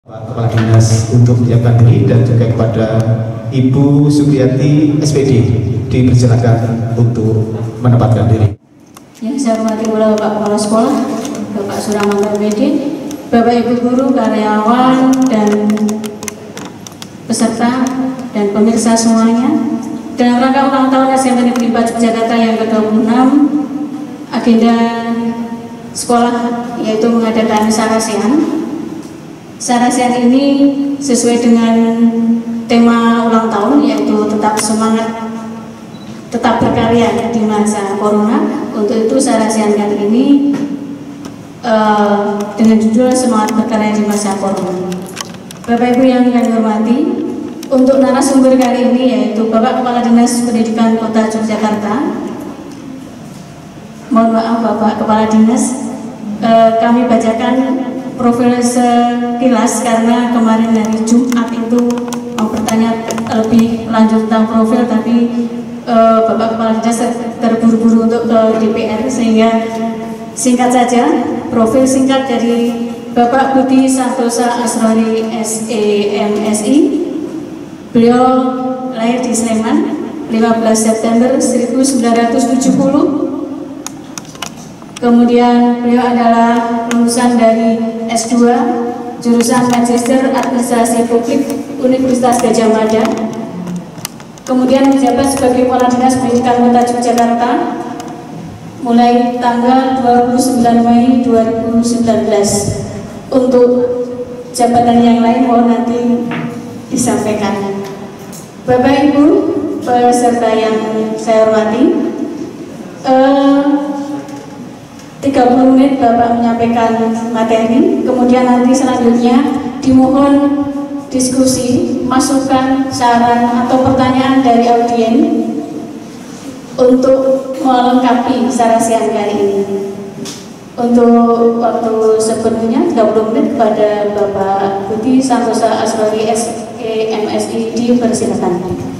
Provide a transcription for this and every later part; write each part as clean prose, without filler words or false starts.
Kepala Dinas untuk menyiapkan diri dan juga kepada Ibu Supriyati SPD dipersilakan untuk menempatkan diri. Yang saya hormati Bapak Kepala Sekolah, Bapak Suramanto PD, Bapak Ibu guru, karyawan, dan peserta dan pemirsa semuanya. Dalam rangka ulang tahun SMP Negeri 4 Jakarta yang ke-26, agenda sekolah yaitu mengadakan sarasian. Sarasian ini sesuai dengan tema ulang tahun yaitu tetap semangat, tetap berkarya di masa corona. Untuk itu sarasian kali ini dengan judul semangat berkarya di masa corona. Bapak Ibu yang kami hormati, untuk narasumber kali ini yaitu Bapak Kepala Dinas Pendidikan Kota Yogyakarta. Mohon maaf Bapak Kepala Dinas, kami bacakan profil sekilas karena kemarin hari Jumat itu mau bertanya lebih lanjut tentang profil, tapi Bapak Kepala Dinas terburu-buru untuk ke DPR, sehingga singkat saja profil singkat dari Bapak Budi Santosa Asrori SEMSI. Beliau lahir di Sleman 15 September 1970. Kemudian beliau adalah lulusan dari S2 jurusan Magister Administrasi Publik Universitas Gadjah Mada. Kemudian menjabat sebagai Kepala Dinas Pendidikan Kota Yogyakarta mulai tanggal 29 Mei 2019. Untuk jabatan yang lain mohon nanti disampaikan. Bapak Ibu peserta yang saya hormati, 30 menit Bapak menyampaikan materi, kemudian nanti selanjutnya dimohon diskusi, masukan, saran atau pertanyaan dari audien untuk melengkapi sarasian kali ini. Untuk waktu sepenuhnya 30 menit kepada Bapak Budi Santosa Asrori SEMSI, dipersilakan.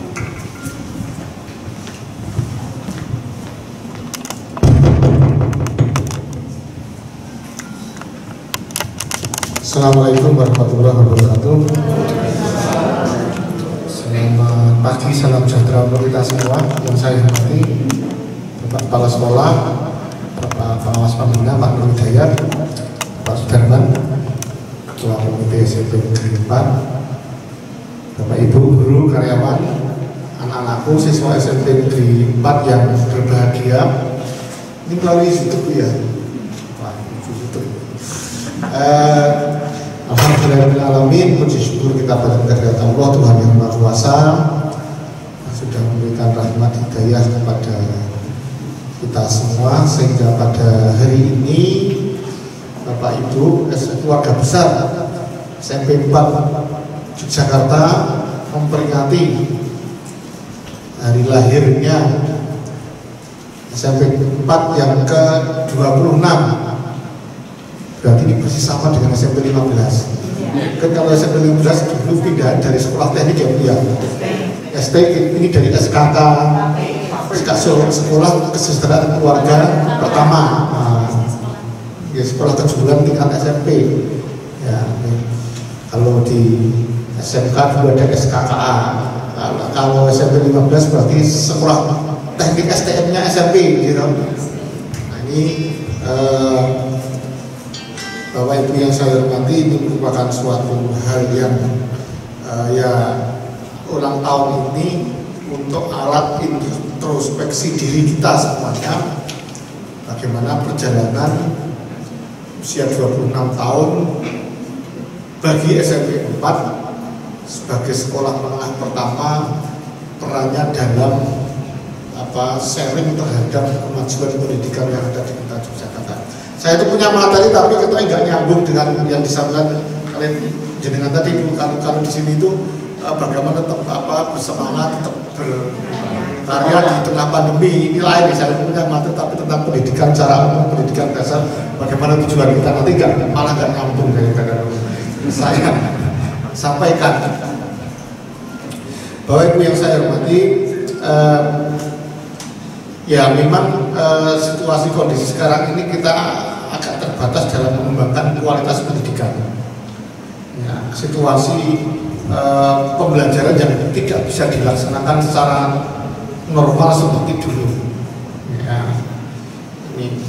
Assalamualaikum warahmatullahi wabarakatuh. Selamat pagi, salam sejahtera untuk kita semua. Yang saya hormati Bapak Kepala Sekolah, Bapak Pengawas Pembina Pak Nur Hidayat, Pak Sudarman, Ketua Komite SMP Negeri 4, Bapak Ibu guru, karyawan, anak-anakku siswa SMP Negeri 4 yang berbahagia. Ini melalui YouTube ya. Wah, YouTube. Alhamdulillahirrahmanirrahim, puji syukur kita pada kehadirat Allah Tuhan yang Maha Kuasa yang sudah memberikan rahmat hidayah kepada kita semua, sehingga pada hari ini Bapak Ibu keluarga besar SMP 4 Yogyakarta memperingati hari lahirnya SMP 4 yang ke-26. Berarti ini persis sama dengan SMP 15. Kan kalau SMP 15 dulu pindah dari sekolah teknik ya, ST ini dari SKK, sekolah kesejahteraan keluarga pertama, ya sekolah kejuruan tingkat SMP. Ya, kalau di SMK dulu ada SKKA. Kalau SMP 15 berarti sekolah teknik STM-nya SMP, gitu. Nah ini Bapak Ibu yang saya hormati, ini merupakan suatu hal yang ya ulang tahun ini untuk alat introspeksi diri kita semuanya, bagaimana perjalanan usia 26 tahun bagi SMP 4 sebagai sekolah menengah pertama, perannya dalam sharing terhadap kemajuan pendidikan yang ada di Kota Yogyakarta. Saya itu punya materi tapi kita nggak nyambung dengan yang disampaikan kalian jenengan tadi. Kalau di sini itu bagaimana tetap bersemangat, tetap berkarya di tengah pandemi. Ini lain, saya punya materi tapi tentang pendidikan cara pendidikan dasar, bagaimana tujuan kita nanti malah nggak nyambung dari saya sampaikan. Bapak Ibu yang saya hormati, ya memang situasi kondisi sekarang ini kita agak terbatas dalam mengembangkan kualitas pendidikan. ya, situasi pembelajaran yang tidak bisa dilaksanakan secara normal seperti dulu. Ya, ini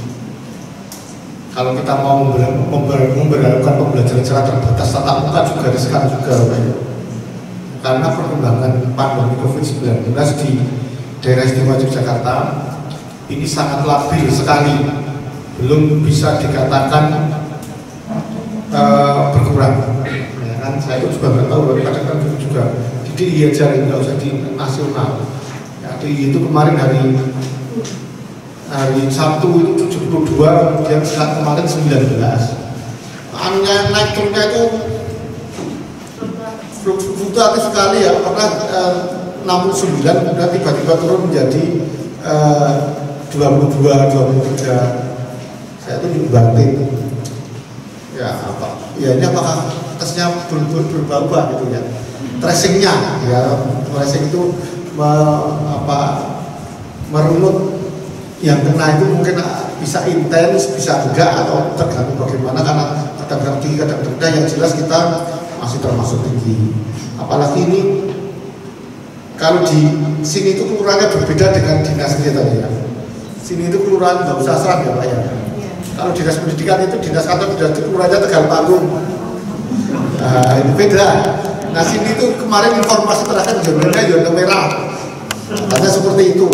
kalau kita mau memberlakukan pembelajaran secara terbatas tatap muka juga riskan juga, karena perkembangan pandemi COVID-19 di daerah istimewa Yogyakarta ini sangat labil sekali, belum bisa dikatakan berkurang. Ya kan, saya itu juga nggak tahu, kadang-kadang juga di DIY aja, nggak usah di nasional. Ya, DIY itu kemarin hari Sabtu itu 72, kemudian saat kemarin 19. Naik turunnya itu fluktuatif sekali ya, pernah 69, kemudian tiba-tiba turun menjadi 22, 23. Saya itu dibanting. Ya apa? Ya ini apakah tesnya berubah gitu ya? Tracingnya, ya tracing itu merunut yang kena itu mungkin bisa intens, bisa enggak, atau tergantung bagaimana, karena kadang-kadang tinggi, kadang-kadang rendah. Yang jelas kita masih termasuk tinggi. Apalagi ini kalau di sini itu kelurahannya berbeda dengan dinas kita tadi ya. Sini itu kelurahan nggak usah serang ya Pak ya. Kalau dinas pendidikan itu dinas kantor dinas kelurahannya Tegal Panggung. Nah, itu beda. Nah sini itu kemarin informasi terakhir zona merah. Katanya seperti itu.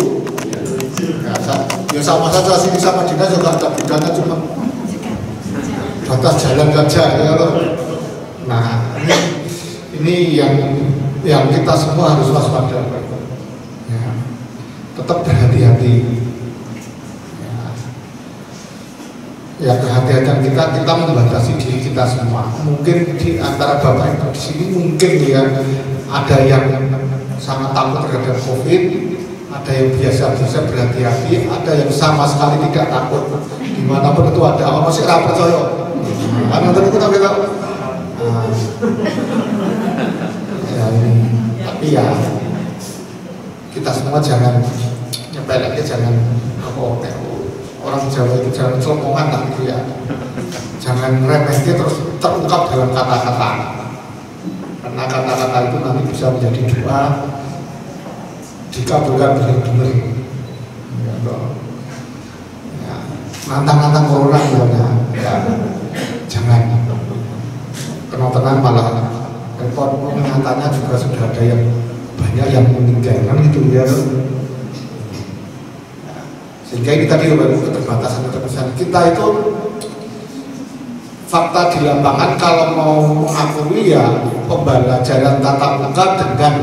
Ya sama saja sini sama dinas juga ada bedanya, cuma batas jalan saja ya. Nah ini yang kita semua harus waspada ya. Tetap berhati-hati ya, kehati-hatian kita membatasi diri kita semua. Mungkin di antara Bapak Ibu di sini mungkin ya ada yang sangat takut terhadap COVID, ada yang biasa-biasa berhati-hati, ada yang sama sekali tidak takut. Dimanapun itu ada, orang masih rapat percaya. Karena tadi kita bilang, ya ini, tapi ya kita semua jangan nyepelek, jangan orang Jawa itu jangan sombongan lah gitu ya. Jangan remehnya terus terungkap dalam kata-kata, karena kata-kata itu nanti bisa menjadi doa dikabulkan benar-benar ya, nantang-nantang corona ya, jangan tenang-tenang, malah repot. Nyatanya juga sudah ada yang banyak yang meninggal kan gitu ya. Sehingga ini tadi keterbatasan kita itu fakta di lapangan. Kalau mau mengakui ya pembelajaran tatap muka dengan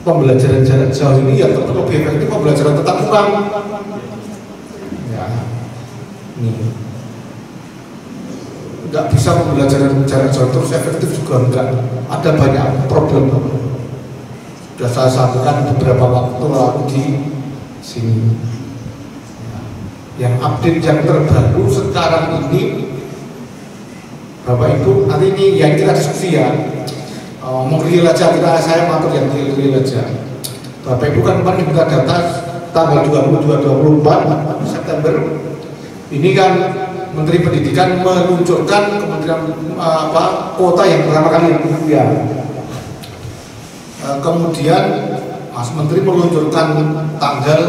pembelajaran jarak jauh ini ya tetap lebih efektif pembelajaran tatap muka. Ya, ini nggak bisa pembelajaran jarak jauh terus efektif juga enggak. Ada banyak problem. Sudah saya sampaikan beberapa waktu lalu di sini. Yang update yang terbaru sekarang ini, Bapak Ibu, nanti ini yang kita diskusi ya. Mau real aja, saya matur yang real aja. Bapak Ibu kan kemarin kita data tanggal 22-24 September. Ini kan Menteri Pendidikan meluncurkan Kementerian kuota yang pertama kali ya. Kemudian Mas Menteri meluncurkan tanggal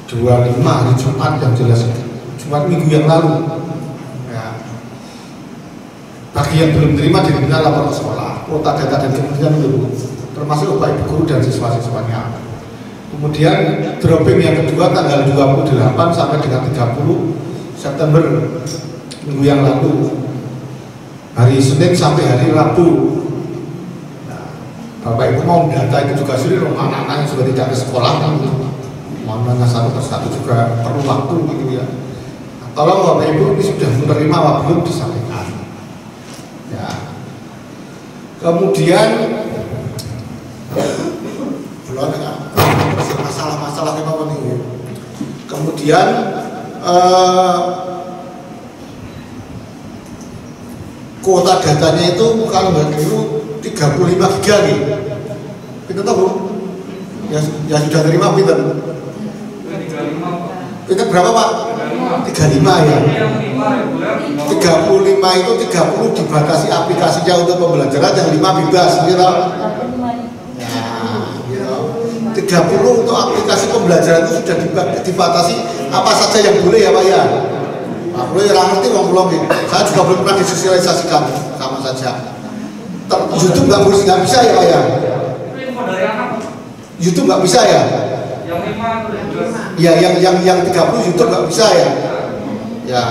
25 hari Jumat, yang jelas Jumat minggu yang lalu ya. Bagi yang belum terima dirinya lapor ke sekolah, kuota data dan kemudian dulu, termasuk Bapak Ibu guru dan siswa-siswanya. Kemudian dropping yang kedua tanggal 28 sampai dengan 30 September minggu yang lalu, hari Senin sampai hari Rabu. Bapak Ibu mau data itu juga sulit, anak-anak yang sudah tidak ke sekolah kan, mau nanya satu persatu juga perlu waktu gitu ya. Tolong Bapak Ibu ini sudah menerima apa belum disampaikan. Ya. Kemudian belum ada masalah-masalah yang apa nih. Kemudian kuota datanya itu kalau nggak dulu 35 giga nih. Kita tahu ya sudah terima pinter. 35 Pinter berapa Pak? 35 ya. 35 itu 30 dibatasi aplikasinya untuk pembelajaran, yang 5 bebas gitu. Ya, gitu. 30 untuk aplikasi pembelajaran itu sudah dibatasi apa saja yang boleh ya Pak ya. Pak Bro ya ngerti belum ya. Saya juga belum pernah disosialisasikan, sama saja. YouTube nggak bisa ya Pak ya. YouTube nggak bisa ya. Ya yang 30 YouTube nggak bisa ya. Ya.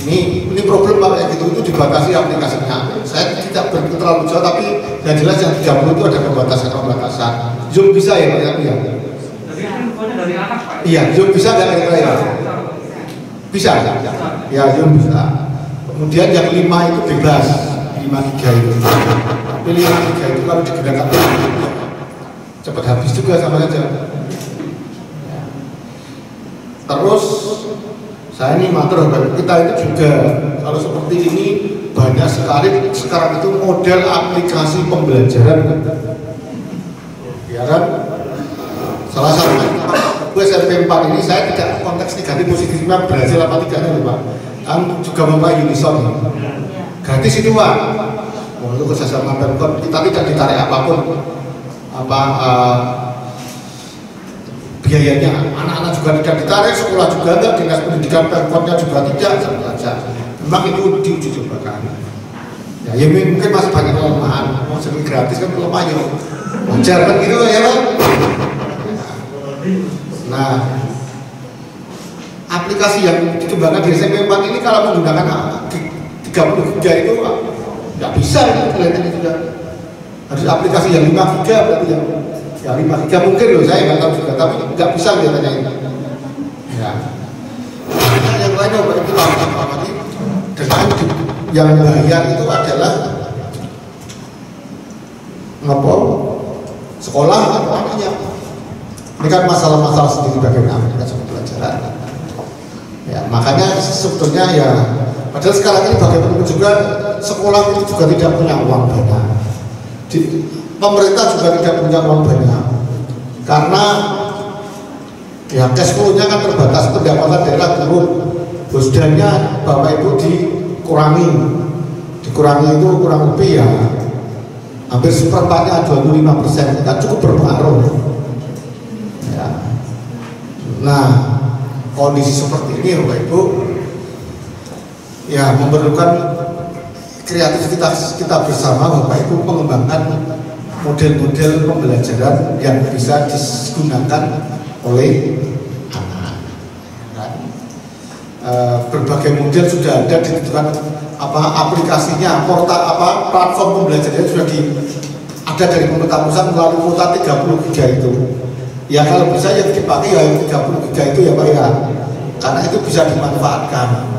Ini problem Pak kayak gitu, itu dibatasi aplikasinya. Saya tidak berpikir terlalu jauh, tapi yang jelas yang 30 itu ada pembatasan. Zoom bisa ya Pak ya? Jadi infonya dari anak Pak? Iya, Zoom bisa nggak kira-kira ya? Bisa ya, Zoom bisa. Kemudian yang 5 itu bebas, 5 giga itu. Tapi 5 giga itu kalau digunakan cepat habis juga sama saja. Terus saya ini matur kita itu juga kalau seperti ini banyak sekali sekarang itu model aplikasi pembelajaran ya kan. Salah satu gue SMP 4 ini saya tidak konteks negatif positifnya berhasil apa tidaknya Pak, kan juga Bapak Unison gratis itu Pak. Untuk kerjasama Pemkot kita tidak ditarik apapun biayanya, anak-anak juga tidak ditarik, sekolah juga enggak, dinas pendidikan Pemkotnya juga tidak, saja. Memang itu diuji cobakan. Ya mungkin masih banyak kelemahan, mau sering gratis kan kelemahan ya, wajar kan gitu ya Pak. Nah, aplikasi yang dikembangkan di SMP 4 ini kalau menggunakan 30 giga itu nggak bisa itu kelihatannya juga. Harus aplikasi yang 5 giga berarti ya 5 giga mungkin loh, saya nggak tahu juga, tapi nggak bisa kelihatannya ini. Ya. Nah, yang lainnya itu lagi dengan yang bayar itu adalah sekolah atau anaknya. Ini kan masalah-masalah sendiri bagaimana aplikasi pembelajaran. Ya, makanya sebetulnya ya, padahal sekarang ini bagaimanapun juga sekolah itu juga tidak punya uang banyak. Pemerintah juga tidak punya uang banyak karena ya cash flow-nya kan terbatas, pendapatan daerah turun, bosdannya Bapak Ibu dikurangi itu kurang lebih ya hampir seperempatnya 25%, kan cukup berpengaruh ya. Nah, kondisi seperti ini Bapak Ibu ya memerlukan kreativitas kita bersama Bapak Ibu mengembangkan model-model pembelajaran yang bisa digunakan oleh anak. Kan? Berbagai model sudah ada ditentukan aplikasinya, platform pembelajarannya sudah ada dari pemerintah pusat melalui kuota 30 giga itu. Ya kalau bisa yang dipakai ya 30 giga itu ya Pak ya, karena itu bisa dimanfaatkan.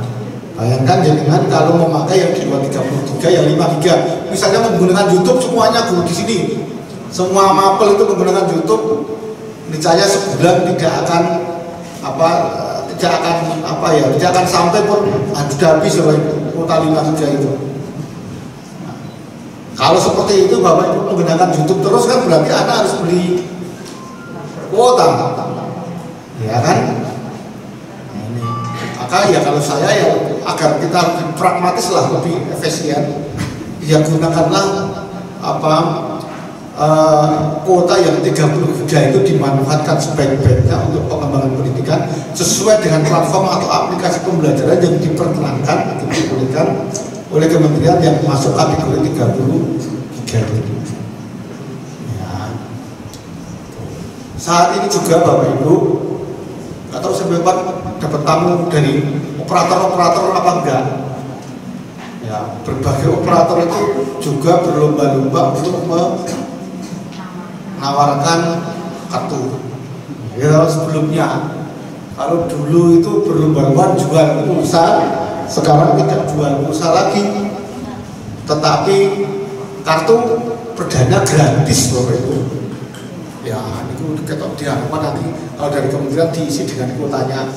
Bayangkan jangan kalau memakai yang di 33 yang 5 giga, misalnya menggunakan YouTube semuanya dulu di sini, semua mapel itu menggunakan YouTube, niscaya sebulan tidak akan sampai pun sudah habis kuota 5 giga itu. Nah, kalau seperti itu Bapak Ibu menggunakan YouTube terus kan berarti Anda harus beli kuota, ya kan? Maka ya kalau saya ya agar kita lebih pragmatis lah, lebih efisien, ya gunakanlah kuota yang 30 giga itu dimanfaatkan sebaik-baiknya untuk pengembangan pendidikan sesuai dengan platform atau aplikasi pembelajaran yang diperkenankan atau dibolehkan oleh kementerian yang masuk kategori 30 giga itu. Ya. Saat ini juga Bapak Ibu, atau sampai dapat tamu dari operator-operator apa enggak ya, berbagai operator itu juga berlomba-lomba untuk menawarkan kartu ya. Sebelumnya kalau dulu itu berlomba-lomba jual pulsa, sekarang tidak jual pulsa lagi, tetapi kartu perdana gratis Bapak Ibu ya. Itu ketok diharapkan nanti kalau dari kementerian diisi dengan kuotanya,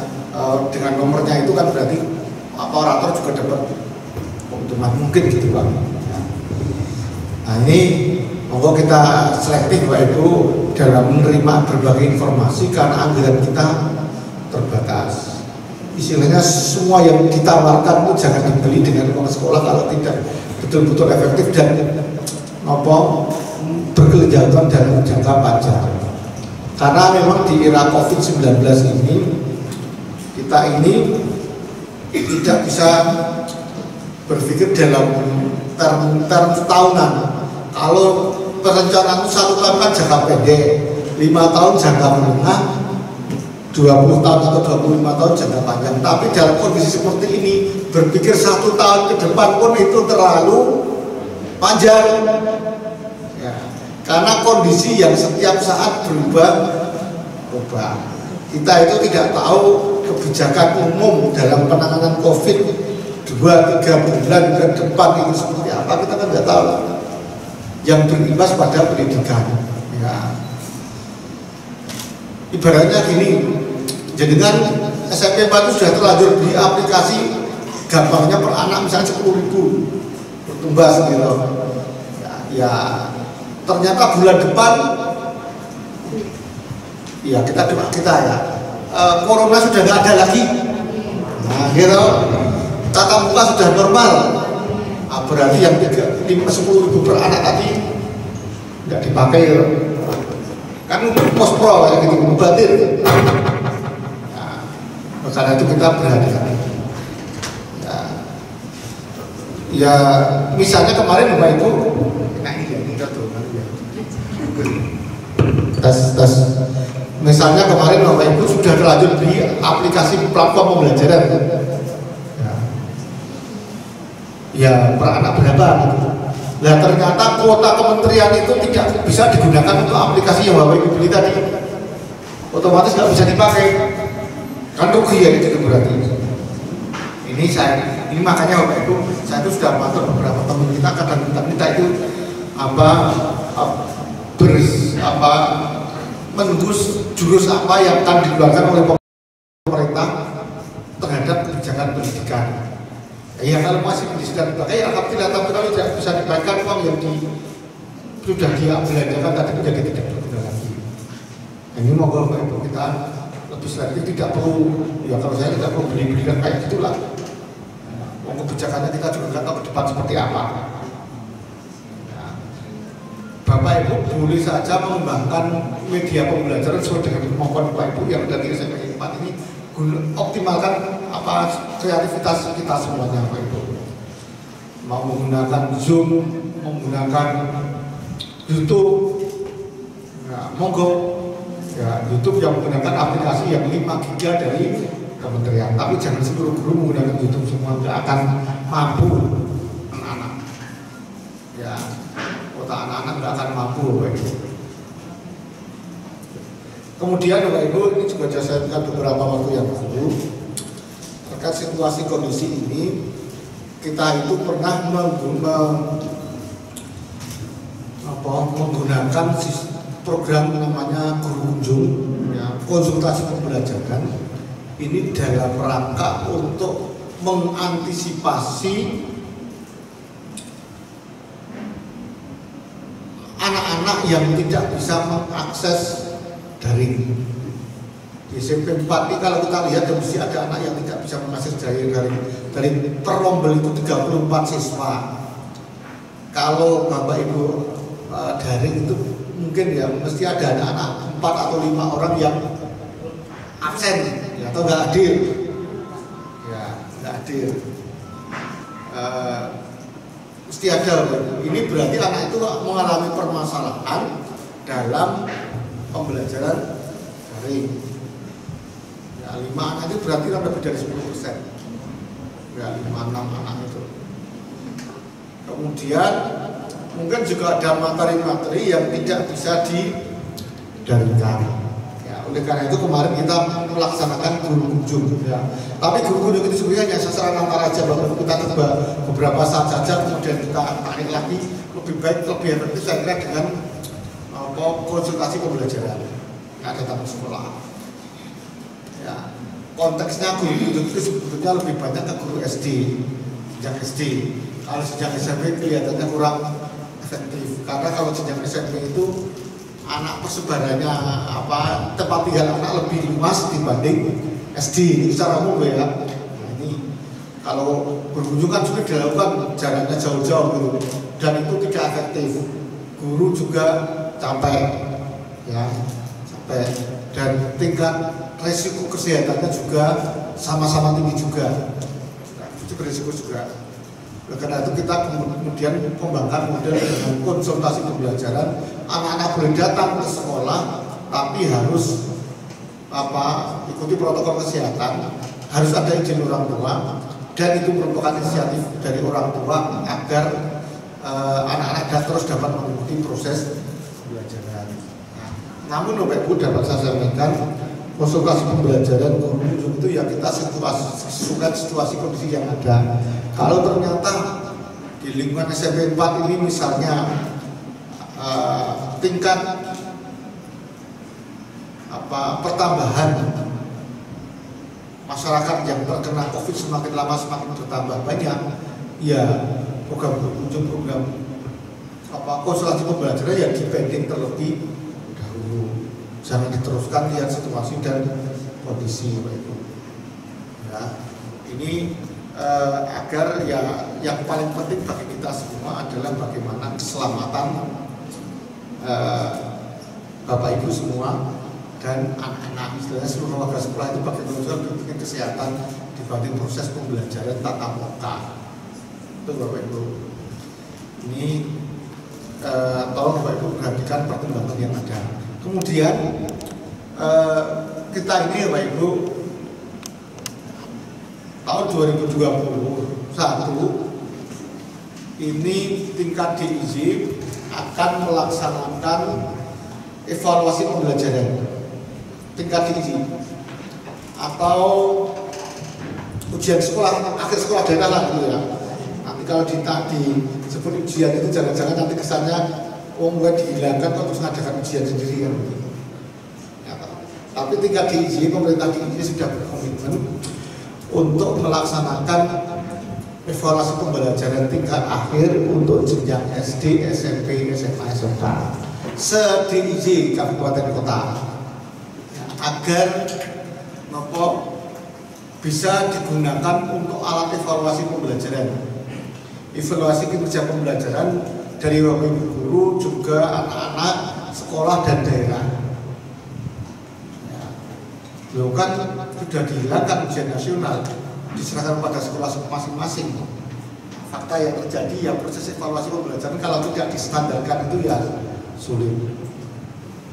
dengan nomornya itu kan berarti operator juga dapat keuntungan mungkin gitu Pak. Nah ini monggo kita selektif Bapak Ibu dalam menerima berbagai informasi karena anggaran kita terbatas. istilahnya semua yang ditawarkan itu jangan dibeli dengan uang sekolah kalau tidak betul-betul efektif dan berkelanjutan dalam jangka panjang. Karena memang di era COVID-19 ini kita ini tidak bisa berpikir dalam term tahunan. Kalau perencanaan 1 tahun kan jangka pendek, 5 tahun jangka menengah, 20 tahun atau 25 tahun jangka panjang. Tapi dalam kondisi seperti ini berpikir 1 tahun ke depan pun itu terlalu panjang ya, karena kondisi yang setiap saat berubah. Kita itu tidak tahu kebijakan umum dalam penanganan COVID 2-3 bulan ke depan itu seperti apa, kita kan tidak tahu. Yang berimbas pada pendidikan ya. Ibaratnya gini, jadikan SMP 4 itu sudah terlanjur di aplikasi gampangnya per anak misalnya 10.000 per tumbas gitu ya, ternyata bulan depan ya kita ya corona sudah nggak ada lagi, nah gitu, tatap muka sudah normal. Nah, berarti yang 10.000 per anak tadi nggak dipakai kan untuk pospro kayak gitu, mubatir. Nah, karena itu kita berhati-hati ya, misalnya kemarin Bapak Ibu tes misalnya kemarin Bapak Ibu sudah terlanjur di aplikasi platform pembelajaran ya per anak berapa gitu. Nah ternyata kuota kementerian itu tidak bisa digunakan untuk aplikasi yang Bapak Ibu beli tadi, otomatis nggak bisa dipakai, kan rugi ya itu berarti. Ini makanya Bapak Ibu, saya itu sudah mengatur beberapa teman kita, kadang-kadang kita itu menembus jurus apa yang akan dikeluarkan oleh pemerintah terhadap kebijakan pendidikan. Ya kalau masih pendidikan dipakai, alhamdulillah, tapi kalau tidak bisa dibayarkan uang yang sudah dibelanjakan tadi menjadi tidak berguna lagi. Ini moga Bapak Ibu kita lebih selektif, tidak perlu ya, kalau saya tidak perlu beli-belikan kayak gitulah. Kebijakannya kita juga nggak tahu ke depan seperti apa. Bapak Ibu boleh saja mengembangkan media pembelajaran sesuai dengan kemampuan Bapak Ibu yang dari SMP 4 ini, optimalkan kreativitas kita semuanya Bapak Ibu. Mau menggunakan Zoom, menggunakan YouTube, ya, monggo. Ya, YouTube yang menggunakan aplikasi yang 5 GB dari kementerian, tapi jangan seluruh guru menggunakan YouTube semua, nggak akan mampu anak-anak. Ya, otak anak-anak nggak akan mampu Bapak Ibu. Kemudian Bapak Ibu, ini juga saya lihat beberapa waktu yang lalu terkait situasi kondisi ini, kita itu pernah menggunakan program namanya Guru Kunjung, ya, konsultasi pembelajaran. Ini dalam rangka untuk mengantisipasi anak-anak yang tidak bisa mengakses daring. Di SMP 4 ini kalau kita lihat mesti ada anak yang tidak bisa mengakses daring. Dari perlombel itu 34 siswa. Kalau Bapak Ibu daring itu mungkin ya mesti ada anak-anak 4 atau 5 orang yang absen atau nggak hadir, ya nggak hadir, mesti ada. Ini berarti anak itu mengalami permasalahan dalam pembelajaran daring. Ya, 5 anak itu berarti lebih dari 10%. Ya 5-6 anak itu. Kemudian mungkin juga ada materi-materi yang tidak bisa didaringkan. Oleh karena itu kemarin kita melaksanakan Guru Kunjung ya. Tapi Guru Kunjung itu sebenarnya hanya sasaran antara aja, Bapak kita coba beberapa saat saja, kemudian kita tarik lagi, lebih baik, lebih efektif saya kira dengan konsultasi pembelajaran yang ada dalam sekolah. Ya, konteksnya Guru Kunjung itu sebetulnya lebih banyak ke guru SD, sejak SD. Kalau sejak SMP kelihatannya kurang efektif, karena kalau sejak SMP itu anak persebarannya tempat tinggal anak lebih luas dibanding SD ini secara umum ya. Nah, ini kalau berkunjung kan juga dilakukan jaraknya jauh-jauh gitu, dan itu tidak efektif. Guru juga capek, ya, capek, dan tingkat resiko kesehatannya juga sama-sama tinggi juga. Nah, itu berisiko juga. Karena itu kita kemudian kembangkan model dengan konsultasi pembelajaran. Anak-anak boleh datang ke sekolah, tapi harus ikuti protokol kesehatan, harus ada izin orang tua, dan itu merupakan inisiatif dari orang tua agar anak-anak terus dapat mengikuti proses pembelajaran. Namun Bapak Ibu dapat saya sampaikan, konsultasi pembelajaran guru itu ya kita sesuai situasi kondisi yang ada. Kalau ternyata di lingkungan SMP 4 ini misalnya tingkat pertambahan masyarakat yang terkena COVID semakin lama semakin bertambah banyak, ya program konsultasi pembelajaran ya dipending terlebih dahulu, jangan diteruskan, lihat situasi dan kondisi Bapak Ibu. Ya, ini agar ya yang paling penting bagi kita semua adalah bagaimana keselamatan Bapak Ibu semua dan anak-anak, istilahnya seluruh warga sekolah itu bagaimana juga berpikir kesehatan dibanding proses pembelajaran tatap muka. Itu Bapak Ibu. Ini tolong Bapak Ibu perhatikan pertimbangan yang ada. Kemudian kita ini Bapak Ibu tahun 2021 ini tingkat DIY akan melaksanakan evaluasi pembelajaran tingkat DIY atau ujian sekolah akhir sekolah daerah lah gitu ya. Nanti kalau disebut ujian itu jangan-jangan nanti kesannya mulai dihilangkan terus mengadakan ujian sendiri kan gitu. Ya, tapi tingkat DIY, pemerintah DIY sudah berkomitmen untuk melaksanakan evaluasi pembelajaran tingkat akhir untuk jenjang SD, SMP, SMA, SMK se-DIY kabupaten kota, ya, agar bisa digunakan untuk alat evaluasi pembelajaran, evaluasi kinerja pembelajaran dari ibu guru juga anak-anak sekolah dan daerah. Loh kan sudah dihilangkan ujian nasional, diserahkan pada sekolah masing-masing. Fakta yang terjadi ya proses evaluasi pembelajaran kalau tidak distandarkan itu ya sulit.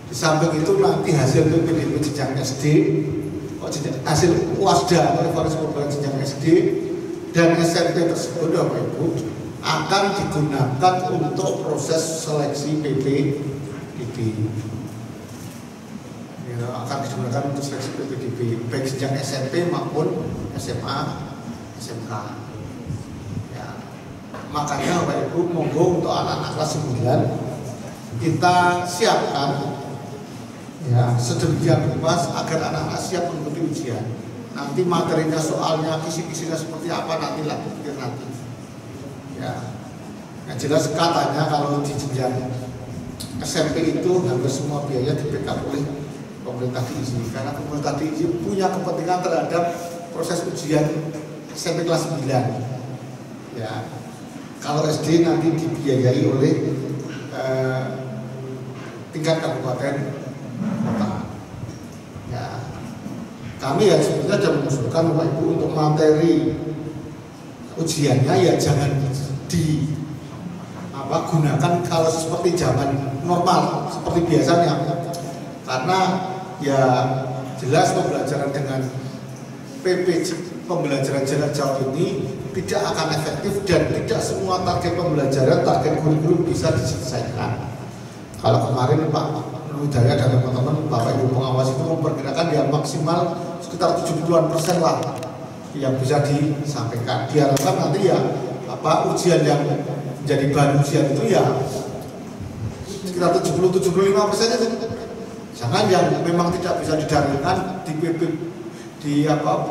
Di samping itu nanti hasil PPDB jenjang SD, hasil UASDA atau evaluasi pembelajaran jenjang SD dan SMP tersebut Bapak Ibu akan digunakan untuk proses seleksi PPDB. Akan digunakan untuk seleksi PPDB baik sejak SMP maupun SMA, SMK. Ya, makanya Bapak Ibu monggo untuk anak-anak kelas 9 kita siapkan ya sedemikian rupa agar anak-anak siap mengikuti ujian. Nanti materinya, soalnya, kisi-kisinya seperti apa nanti lah pikir nanti. Ya, yang jelas katanya kalau di jenjang SMP itu hampir semua biaya di-backup oleh pemerintah DIY, karena pemerintah DIY punya kepentingan terhadap proses ujian SMP kelas 9. Ya, kalau SD nanti dibiayai oleh tingkat kabupaten kota. Ya, kami ya sebenarnya sudah mengusulkan Bapak Ibu untuk materi ujiannya ya jangan gunakan kalau seperti zaman normal seperti biasanya, karena ya jelas pembelajaran dengan PPJ pembelajaran jarak jauh ini tidak akan efektif dan tidak semua target pembelajaran, target kurikulum bisa diselesaikan. Kalau kemarin Pak Hidayat dan teman-teman Bapak Ibu pengawas itu memperkirakan ya maksimal sekitar 70% lah yang bisa disampaikan. Diharapkan nanti ya ujian yang menjadi bahan ujian itu ya sekitar 70-75% itu. Jangan yang memang tidak bisa didaringkan di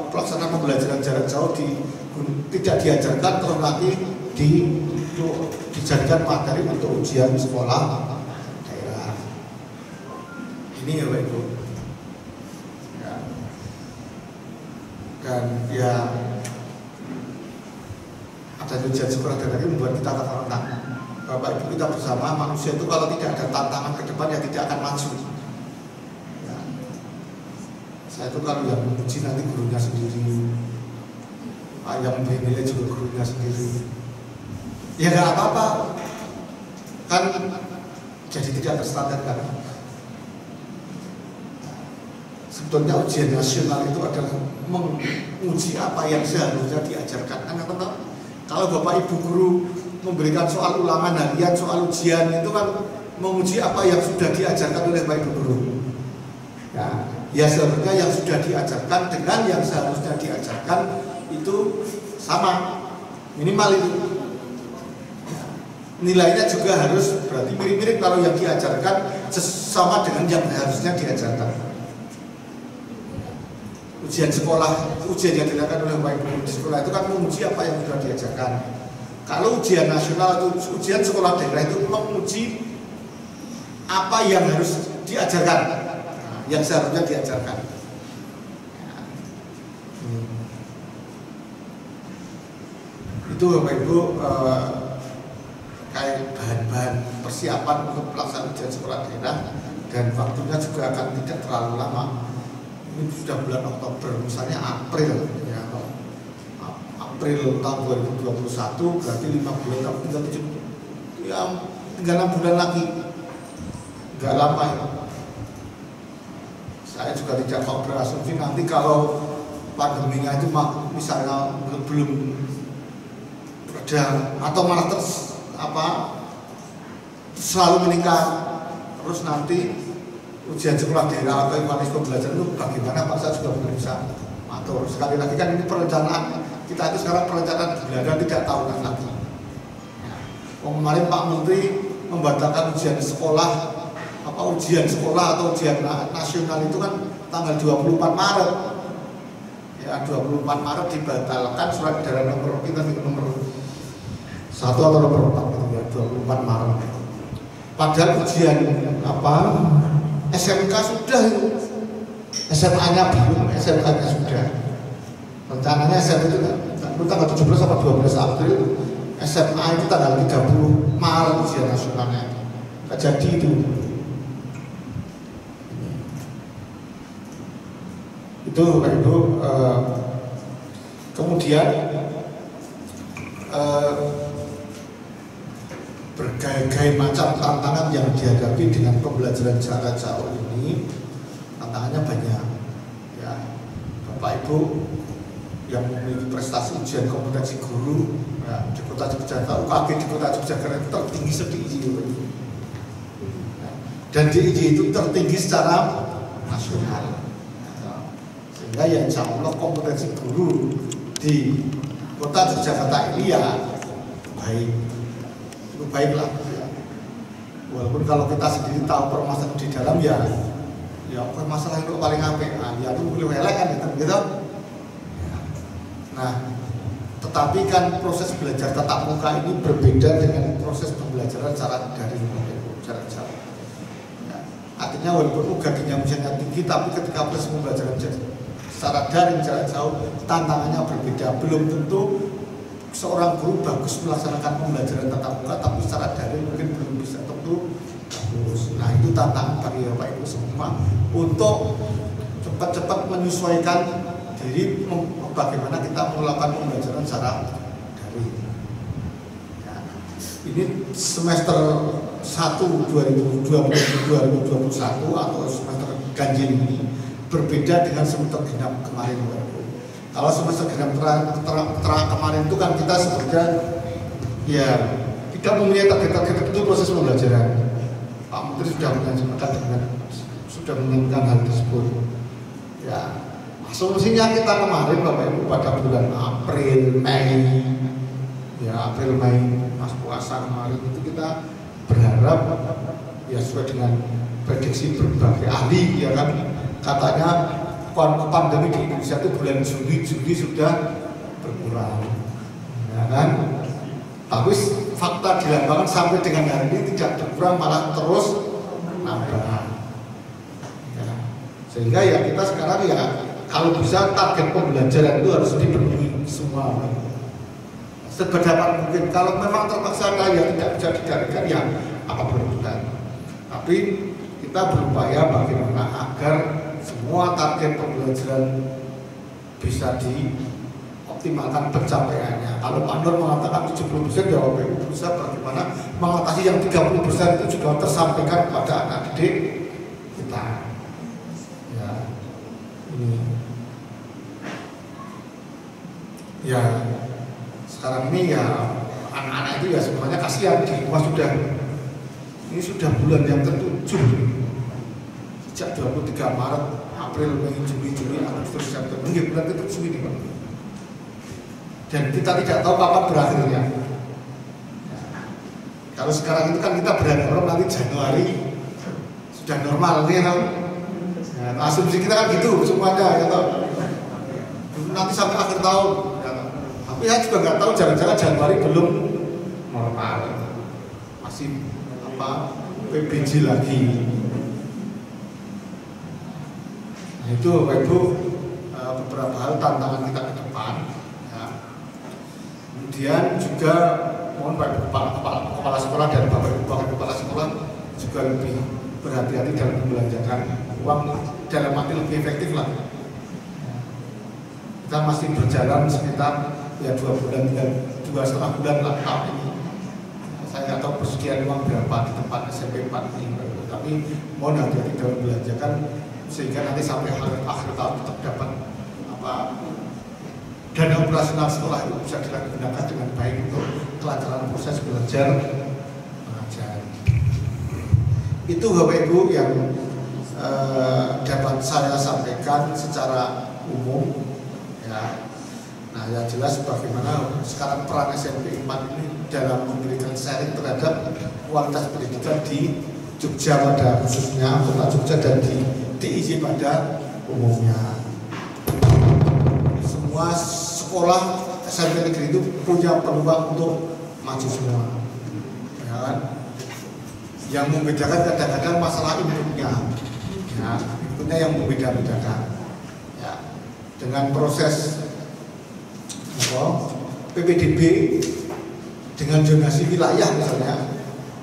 pelaksanaan pembelajaran jarak jauh tidak diajarkan terus nanti dijadikan materi untuk ujian sekolah daerah. Ini ya Bapak Ibu. Ya. dan ya ada ujian sekolah daerah ini membuat kita tertantang. Bapak Ibu, kita bersama, manusia itu kalau tidak ada tantangan ke depan ya tidak akan maju. Ya. Saya itu kalau yang menguji nanti gurunya sendiri, yang menilai juga gurunya sendiri. Ya nggak apa-apa, kan jadi tidak terstandarkan. Sebetulnya ujian nasional itu adalah menguji apa yang seharusnya diajarkan. Anak-anak, kalau Bapak Ibu guru memberikan soal ulangan harian, soal ujian itu kan menguji apa yang sudah diajarkan oleh Bapak Ibu guru. Ya seharusnya yang sudah diajarkan dengan yang seharusnya diajarkan itu sama, minimal itu. Nilainya juga harus berarti mirip-mirip kalau yang diajarkan sama dengan yang harusnya diajarkan. Ujian sekolah, ujian yang dilakukan oleh Bapak Ibu di sekolah itu kan menguji apa yang sudah diajarkan. Kalau ujian nasional atau ujian sekolah daerah itu menguji apa yang harus diajarkan, yang seharusnya diajarkan. Itu Bapak Ibu kayak bahan-bahan persiapan untuk pelaksanaan ujian sekolah daerah, dan waktunya juga akan tidak terlalu lama. Ini sudah bulan Oktober, misalnya April ya, April tahun 2021 berarti 5 bulan, tapi tinggal 6 bulan lagi, nggak lama ya. Saya juga tidak mau berasumsi nanti kalau pandeminya itu misalnya belum reda atau malah selalu meningkat, terus nanti ujian sekolah daerah atau evaluasi pembelajaran itu bagaimana Pak, saya juga belum bisa atur. Sekali lagi kan ini perencanaan, kita itu sekarang perencanaan bulanan, tidak tahunan lagi. Kemarin Pak Menteri membatalkan ujian sekolah, ujian sekolah atau ujian nasional itu kan tanggal 24 Maret. Ya 24 Maret dibatalkan surat edaran nomor 1 atau nomor 4 gitu ya, 24 Maret. Padahal ujian SMK sudah itu, SMA-nya belum, SMK-nya sudah. Rencananya SMA itu tanggal 17 atau 12 April, SMA itu tanggal 30 Maret ujian nasionalnya. Nggak jadi itu. Itu Bapak Ibu. Kemudian berbagai macam tantangan yang dihadapi dengan pembelajaran jarak jauh ini, tantangannya banyak ya. Bapak Ibu yang memiliki prestasi ujian kompetensi guru ya, di Kota Yogyakarta, UKG di Kota Yogyakarta itu tertinggi di IJ, dan di IJ itu tertinggi secara nasional ya. Sehingga ya insya Allah kompetensi guru di Kota Yogyakarta ini ya baiklah ya. Walaupun kalau kita sendiri tahu permasalahan di dalam ya masalah itu paling apik, ya itu boleh elek kan gitu. Nah, tetapi kan proses belajar tatap muka ini berbeda dengan proses pembelajaran secara daring jarak jauh. Ya, artinya walaupun UGD-nya misalnya tinggi, tapi ketika proses pembelajaran secara daring jarak jauh tantangannya berbeda. Belum tentu seorang guru bagus melaksanakan pembelajaran tatap muka, tapi secara daring mungkin belum bisa tentu bagus. Nah itu tantangan bagi Bapak Ibu semua untuk cepat-cepat menyesuaikan diri bagaimana kita melakukan pembelajaran secara daring. Ya, ini semester 1 2021 atau semester ganjil ini berbeda dengan semester genap kemarin. Kalau semester genap kemarin itu kan kita sebenarnya ya tidak mempunyai target-target itu proses pembelajaran. Pak Menteri sudah menyampaikan hal tersebut. Ya, asumsinya kita kemarin Bapak Ibu pada bulan April Mei pas puasa kemarin itu kita berharap ya sesuai dengan prediksi berbagai ahli ya kan, katanya pandemi di Indonesia itu bulan Juli sudah berkurang, ya kan? Tapi fakta di lapangan sampai dengan hari ini tidak berkurang, malah terus nambah. Ya. Sehingga ya kita sekarang ya kalau bisa target pembelajaran itu harus dipenuhi semua. Seberdapat mungkin. Kalau memang terpaksa yang tidak bisa didarikan, ya apa berbuat. Tapi kita berupaya bagaimana agar semua target pembelajaran bisa dioptimalkan pencapaiannya. Kalau Pak Nur mengatakan 70%, ya bisa bagaimana mengatasi yang 30% itu juga tersampaikan kepada anak didik kita. Ya, ini. Ya, sekarang ini ya anak-anak itu ya sebenarnya kasihan di rumah sudah. Ini sudah bulan yang ke-7 sejak 23 Maret, April, Mei, Juni, Agustus, September, ini bulan ke-7 ini Pak. Dan kita tidak tahu kapan berakhirnya. Ya. Kalau sekarang itu kan kita berharap nanti Januari sudah normal nih, ya, asumsi kita kan gitu semuanya, ya, nanti sampai akhir tahun. Ya. Tapi saya juga nggak tahu, jangan-jangan Januari belum normal, masih PBJ lagi. Nah, itu Bapak Ibu beberapa hal tantangan kita ke depan. Ya. Kemudian juga mohon Pak kepala sekolah dan Bapak Ibu kepala sekolah juga lebih berhati-hati dalam membelanjakan uang dalam arti lebih efektif lah. Kita masih berjalan sekitar ya 2 bulan dan 2,5 bulan lah tahun ini. Saya nggak tahu persediaan uang berapa di tempat SMP 4 ini, tapi mohon hati-hati dalam belanjakan sehingga nanti sampai akhir tahun tetap dapat dana operasional sekolah itu bisa digunakan dengan baik untuk kelancaran proses belajar mengajar. Itu Bapak Ibu yang dapat saya sampaikan secara umum. Ya. Nah, yang jelas bagaimana sekarang peran SMP 4 ini dalam memberikan sharing terhadap kualitas pendidikan di Jogja pada khususnya Kota Jogja dan di DIY pada umumnya. Semua sekolah SMP negeri itu punya peluang untuk maju semua, ya kan? Yang membedakan kadang-kadang masalah inputnya, ya, inputnya yang membeda-bedakan. Ya, dengan proses PPDB dengan zonasi wilayah misalnya,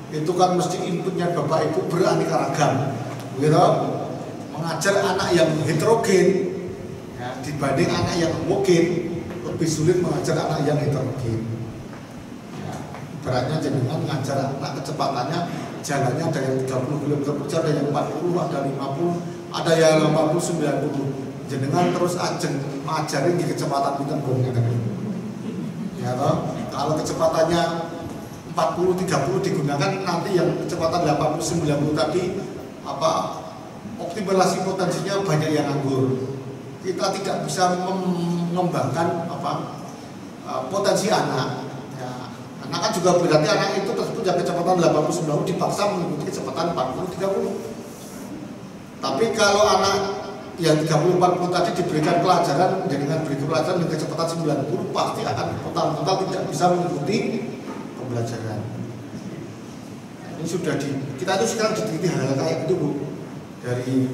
itu kan mesti inputnya Bapak Ibu beraneka ragam, gitu. Mengajar anak yang heterogen ya, dibanding anak yang homogen, lebih sulit mengajar anak yang heterogen. Ya, ibaratnya jenengan mengajar anak kecepatannya jalannya ada yang 30 km/jam, ada yang 40, ada 50, ada yang 80, 90. Jenengan terus ajeng mengajarin di kecepatan pinten kan. Ya toh, kalau kecepatannya 40-30 digunakan, nanti yang kecepatan 80-90 tadi optimalisasi potensinya banyak yang nganggur. Kita tidak bisa mengembangkan potensi anak. Ya, anak kan juga berarti anak itu tersebut yang kecepatan 80-90 dipaksa mengikuti kecepatan 40-30. Tapi kalau anak yang 30-40 tadi diberikan pelajaran, dengan beri pelajaran dengan kecepatan 90, pasti akan total tidak bisa mengikuti pembelajaran. Nah, ini sudah kita itu sekarang diteliti hal-hal kayak gitu Bu, dari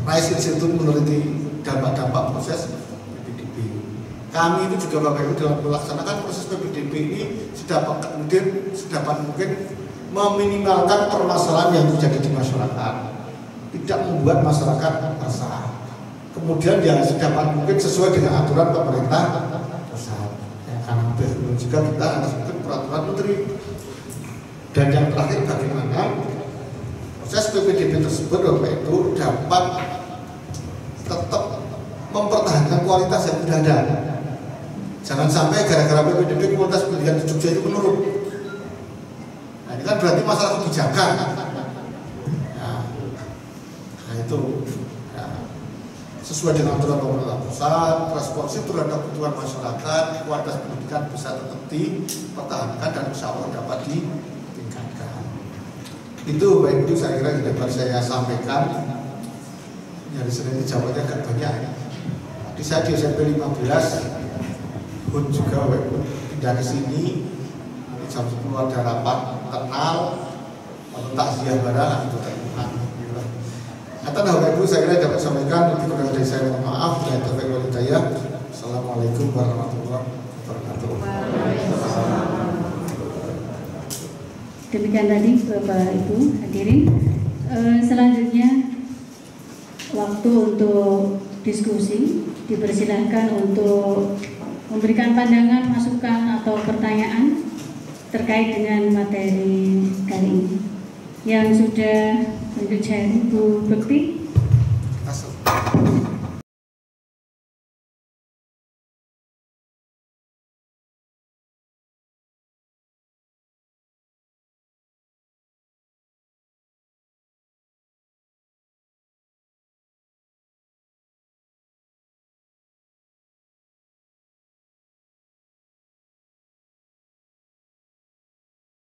Rice Institute meneliti dampak-dampak proses PPDB. Kami itu juga Bapak Ibu dalam melaksanakan proses PPDB ini sedapat mungkin meminimalkan permasalahan yang terjadi di masyarakat, tidak membuat masyarakat resah. Kemudian yang sedapat mungkin sesuai dengan aturan pemerintah pusat. Ya, karena juga kita harus ikut peraturan menteri. Dan yang terakhir, bagaimana proses PPDB tersebut Bapak itu dapat tetap mempertahankan kualitas yang sudah ada. Jangan sampai gara-gara PPDB kualitas pendidikan di Jogja itu menurun. Nah, ini kan berarti masalah kebijakan. Nah itu ya, sesuai dengan aturan pemerintah pusat, responsif terhadap kebutuhan masyarakat, kualitas pendidikan bisa tetap dipertahankan dan insya Allah dapat ditingkatkan. Itu baik itu saya kira dapat saya sampaikan. Yang disini jawabnya agak banyak. Tadi saya di SMP 15, pun juga pindah ke sini. Nanti jam 10 ada rapat kenal, takziah barang gitu. Catatan Bapak Ibu saya kira dapat sampaikan, lebih kurang dari saya mohon maaf. Dan taufiq wal hidayah. Assalamualaikum warahmatullahi wabarakatuh. Demikian tadi Bapak Ibu hadirin. Selanjutnya waktu untuk diskusi, dipersilahkan untuk memberikan pandangan, masukan atau pertanyaan terkait dengan materi kali ini. Yang sudah menunjuk Bu Bekti,